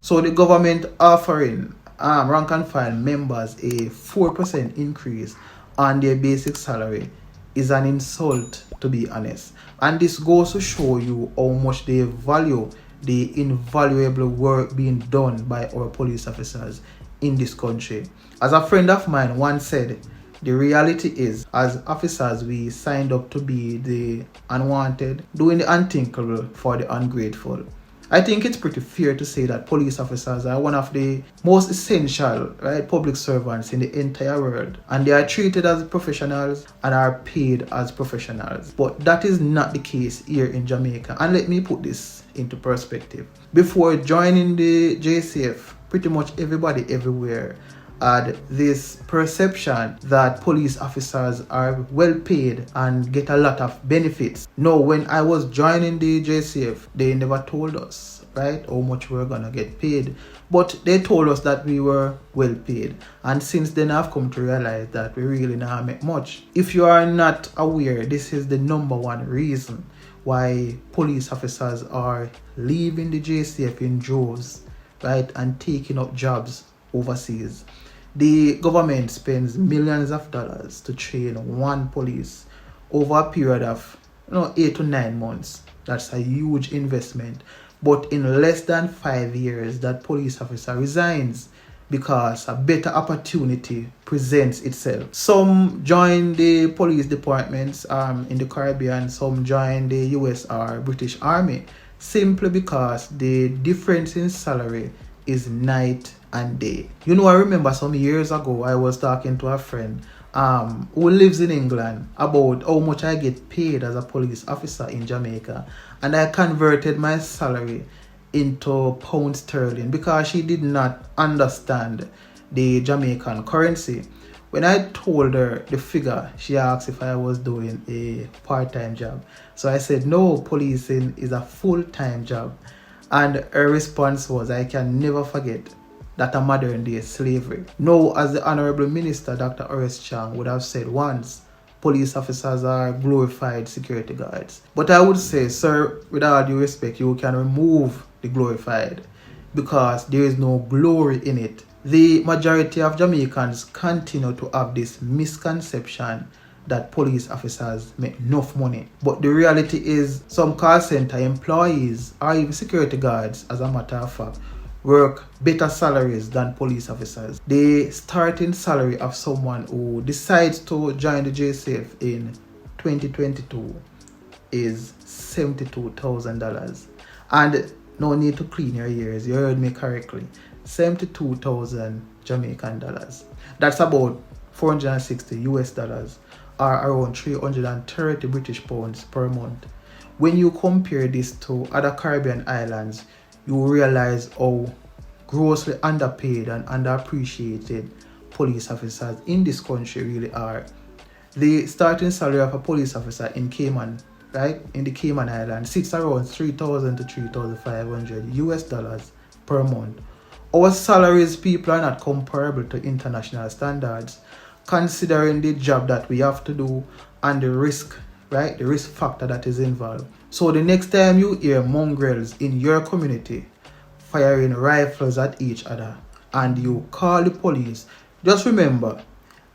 So the government offering rank and file members a 4% increase on their basic salary is an insult, to be honest. And this goes to show you how much they value the invaluable work being done by our police officers in this country. As a friend of mine once said, the reality is, as officers, we signed up to be the unwanted, doing the unthinkable for the ungrateful. I think it's pretty fair to say that police officers are one of the most essential, right, public servants in the entire world, and they are treated as professionals and are paid as professionals. But that is not the case here in Jamaica, and let me put this into perspective. Before joining the JCF, pretty much everybody everywhere had this perception that police officers are well paid and get a lot of benefits. No, when I was joining the JCF, they never told us, right, how much we were gonna get paid, but they told us that we were well paid. And since then, I've come to realize that we really not make much. If you are not aware, this is the number one reason why police officers are leaving the JCF in droves, right, and taking up jobs overseas. The government spends millions of dollars to train one police over a period of 8 to 9 months. That's a huge investment. But in less than 5 years, that police officer resigns because a better opportunity presents itself. Some join the police departments in the Caribbean, some join the US or British Army, simply because the difference in salary is night and day. I remember some years ago I was talking to a friend who lives in England about how much I get paid as a police officer in Jamaica, and I converted my salary into pound sterling because she did not understand the Jamaican currency. When I told her the figure, she asked if I was doing a part-time job. So I said, no, policing is a full-time job. And her response was, I can never forget that a modern day slavery. No, as the Honorable Minister, Dr. Horace Chang, would have said once, police officers are glorified security guards. But I would say, sir, with all due respect, you can remove the glorified because there is no glory in it. The majority of Jamaicans continue to have this misconception that police officers make enough money. But the reality is some call center employees or even security guards, as a matter of fact, work better salaries than police officers. The starting salary of someone who decides to join the JCF in 2022 is $72,000. And no need to clean your ears, you heard me correctly. 72,000 Jamaican dollars. That's about 460 US dollars, or around 330 British pounds per month. When you compare this to other Caribbean islands, you realize how grossly underpaid and underappreciated police officers in this country really are. The starting salary of a police officer in Cayman, right, in the Cayman Islands, sits around 3,000 to 3,500 US dollars per month. Our salaries, people, are not comparable to international standards, considering the job that we have to do and the risk, right, the risk factor that is involved. So the next time you hear mongrels in your community firing rifles at each other and you call the police, just remember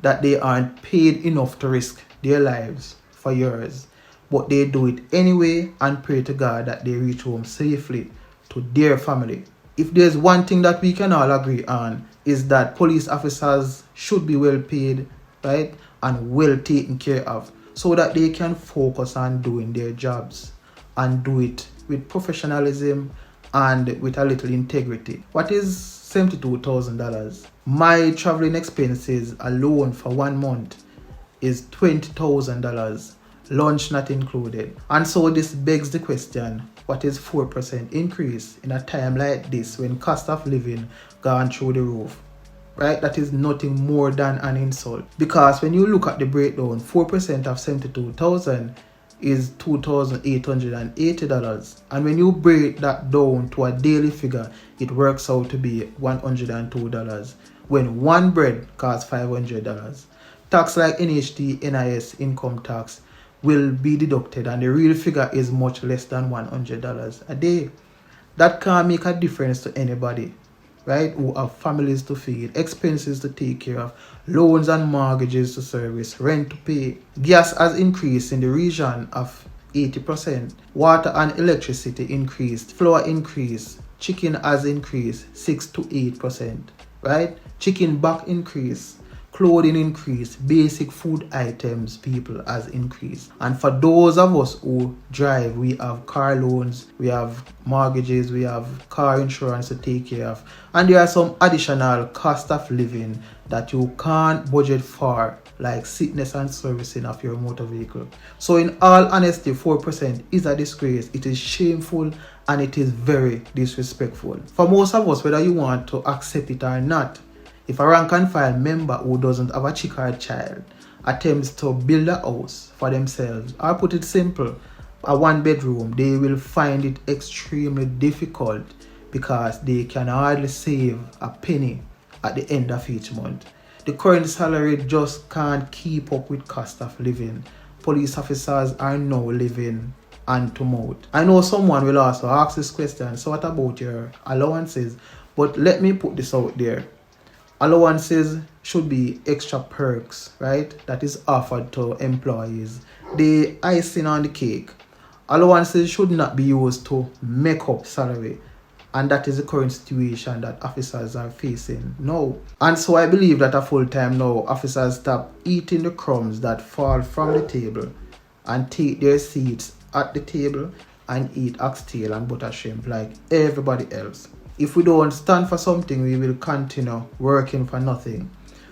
that they aren't paid enough to risk their lives for yours, but they do it anyway and pray to God that they reach home safely to their family. If there's one thing that we can all agree on, is that police officers should be well paid, right, and well taken care of, so that they can focus on doing their jobs and do it with professionalism and with a little integrity. What is $72,000? My traveling expenses alone for 1 month is $20,000, lunch not included. And so this begs the question, what is 4% increase in a time like this when cost of living gone through the roof? Right? That is nothing more than an insult. Because when you look at the breakdown, 4% of 72,000 is $2,880. And when you break that down to a daily figure, it works out to be $102. When one bread costs $500. Tax like NHT, NIS, income tax will be deducted, and the real figure is much less than $100 a day. that can't make a difference to anybody, right? Who have families to feed, expenses to take care of, loans and mortgages to service, rent to pay. Gas has increased in the region of 80%. Water and electricity increased. Flour increased. Chicken has increased 6 to 8%, right? Chicken back increased. Clothing increased, basic food items people has increased. And for those of us who drive, we have car loans, we have mortgages, we have car insurance to take care of. And there are some additional cost of living that you can't budget for, like sickness and servicing of your motor vehicle. So in all honesty, 4% is a disgrace. It is shameful and it is very disrespectful. For most of us, whether you want to accept it or not, if a rank and file member who doesn't have a chick or a child attempts to build a house for themselves, or put it simple, a one bedroom, they will find it extremely difficult because they can hardly save a penny at the end of each month. The current salary just can't keep up with cost of living. Police officers are now living hand to mouth. I know someone will also ask this question, so what about your allowances? But let me put this out there. Allowances should be extra perks, right? That is offered to employees. The icing on the cake. Allowances should not be used to make up salary. And that is the current situation that officers are facing now. And so I believe that a full time now, officers stop eating the crumbs that fall from the table and take their seats at the table and eat oxtail and butter shrimp like everybody else. If we don't stand for something, we will continue working for nothing.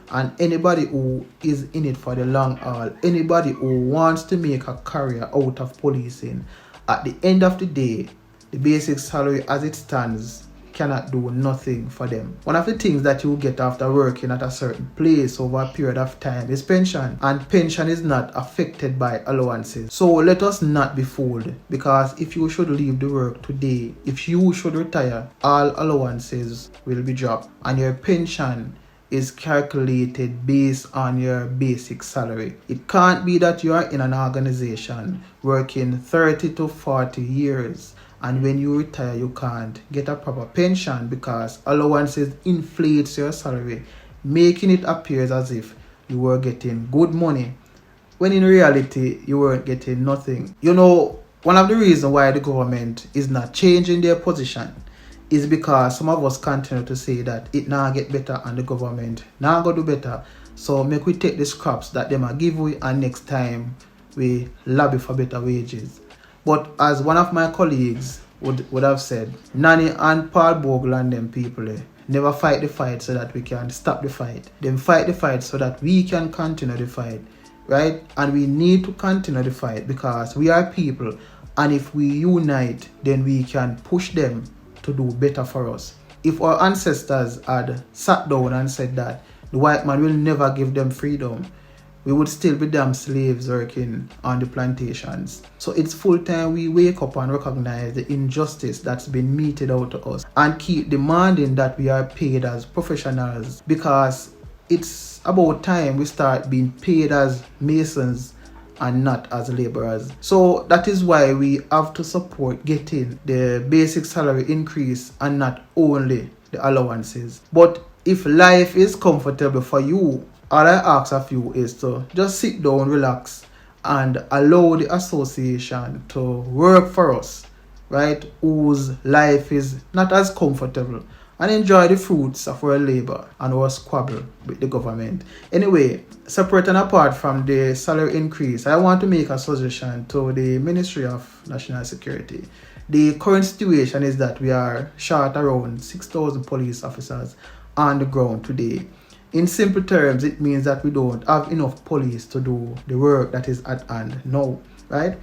And anybody who is in it for the long haul, anybody who wants to make a career out of policing, at the end of the day, the basic salary as it stands cannot do nothing for them. One of the things that you get after working at a certain place over a period of time is pension, and pension is not affected by allowances. So let us not be fooled, because if you should leave the work today, if you should retire, all allowances will be dropped and your pension is calculated based on your basic salary. It can't be that you are in an organization working 30 to 40 years and when you retire you can't get a proper pension because allowances inflates your salary, making it appear as if you were getting good money when in reality you weren't getting nothing. You know, one of the reasons why the government is not changing their position is because some of us continue to say that it now get better and the government now go do better. So make we take the scraps that them are give we and next time we lobby for better wages. But as one of my colleagues would have said, Nanny and Paul Bogle and them people never fight the fight so that we can stop the fight. Them fight the fight so that we can continue the fight, right? And we need to continue the fight because we are people, and if we unite, then we can push them to do better for us. If our ancestors had sat down and said that the white man will never give them freedom, we would still be damn slaves working on the plantations. So it's full time we wake up and recognize the injustice that's been meted out to us and keep demanding that we are paid as professionals, because it's about time we start being paid as masons and not as laborers. So that is why we have to support getting the basic salary increase and not only the allowances. But if life is comfortable for you, all I ask of you is to just sit down, relax, and allow the association to work for us, right? Whose life is not as comfortable, and enjoy the fruits of our labor and our squabble with the government. Anyway, separate and apart from the salary increase, I want to make a suggestion to the Ministry of National Security. The current situation is that we are short around 6,000 police officers on the ground today. In simple terms, it means that we don't have enough police to do the work that is at hand now, right?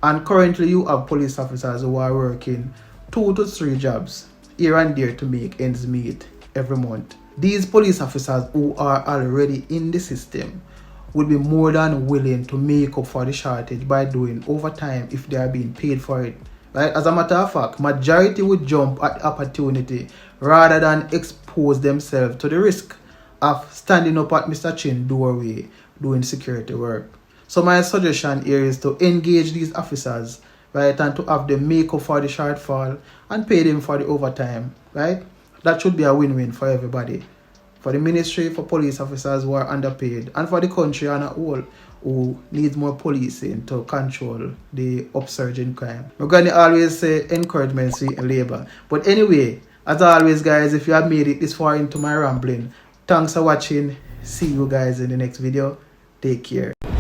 And currently you have police officers who are working 2 to 3 jobs here and there to make ends meet every month. These police officers who are already in the system would be more than willing to make up for the shortage by doing overtime if they are being paid for it, right? As a matter of fact, majority would jump at the opportunity rather than expose themselves to the risk of standing up at Mr. Chin doorway doing security work. So my suggestion here is to engage these officers, right? And to have them make up for the shortfall and pay them for the overtime, right? That should be a win-win for everybody. For the ministry, for police officers who are underpaid, and for the country on a whole who needs more policing to control the upsurge in crime. We're going to always say encouragement to labor. But anyway, as always guys, if you have made it this far into my rambling, thanks for watching. See you guys in the next video. Take care.